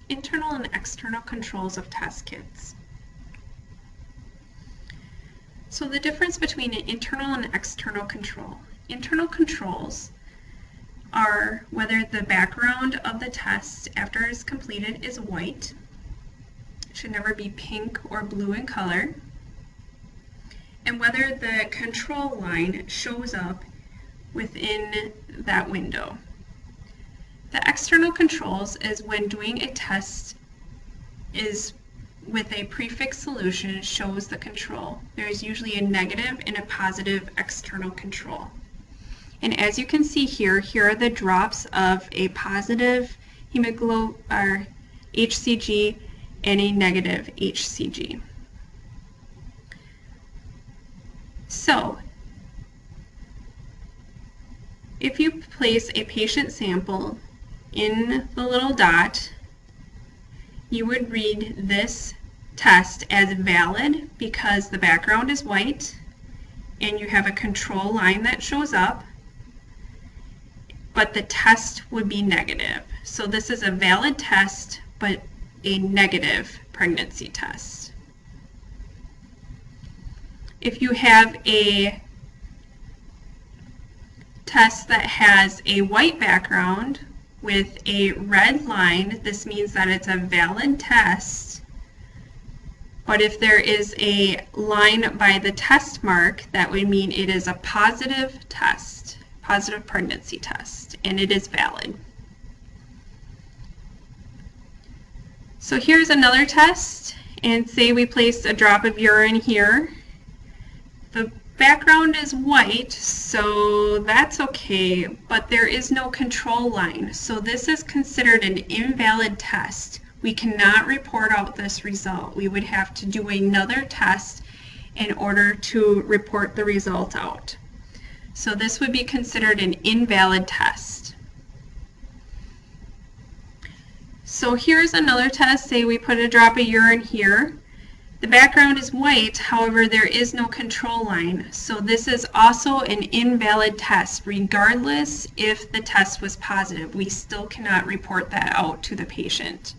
Internal and external controls of test kits. So the difference between an internal and external control. Internal controls are whether the background of the test after it is completed is white. It should never be pink or blue in color. And whether the control line shows up within that window. The external controls is when doing a test is with a prefix solution shows the control. There is usually a negative and a positive external control. And as you can see here, here are the drops of a positive hemoglobin HCG and a negative HCG. So, if you place a patient sample in the little dot, you would read this test as valid because the background is white and you have a control line that shows up, but the test would be negative. So this is a valid test, but a negative pregnancy test. If you have a test that has a white background with a red line, this means that it's a valid test. But if there is a line by the test mark, that would mean it is a positive test, positive pregnancy test, and it is valid. So here's another test, and say we placed a drop of urine here. The background is white, so that's okay, but there is no control line. So this is considered an invalid test. We cannot report out this result. We would have to do another test in order to report the result out. So this would be considered an invalid test. So here's another test. Say we put a drop of urine here. The background is white, however, there is no control line. So this is also an invalid test, regardless if the test was positive. We still cannot report that out to the patient.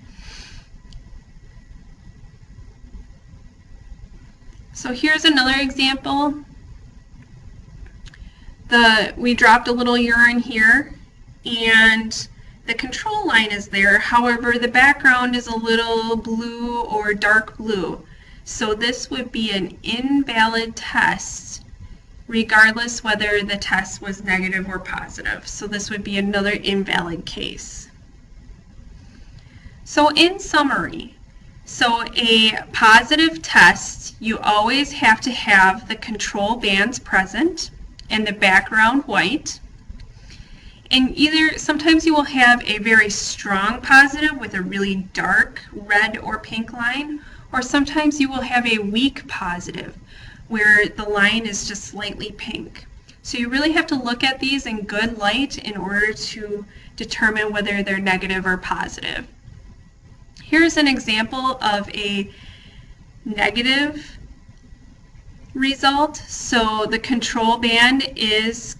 So here's another example. We dropped a little urine here, and the control line is there. However, the background is a little blue or dark blue. So this would be an invalid test, regardless whether the test was negative or positive. So this would be another invalid case. So in summary, so a positive test, you always have to have the control bands present and the background white. And sometimes you will have a very strong positive with a really dark red or pink line, or sometimes you will have a weak positive where the line is just slightly pink. So you really have to look at these in good light in order to determine whether they're negative or positive. Here's an example of a negative result. So the control band is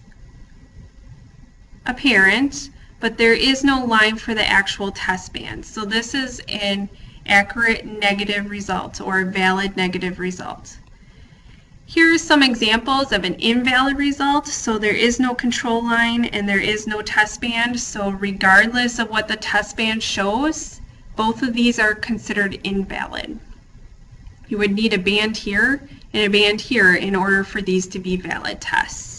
apparent, but there is no line for the actual test band. So this is an accurate negative result or valid negative result. Here are some examples of an invalid result. So there is no control line and there is no test band. So regardless of what the test band shows, both of these are considered invalid. You would need a band here and a band here in order for these to be valid tests.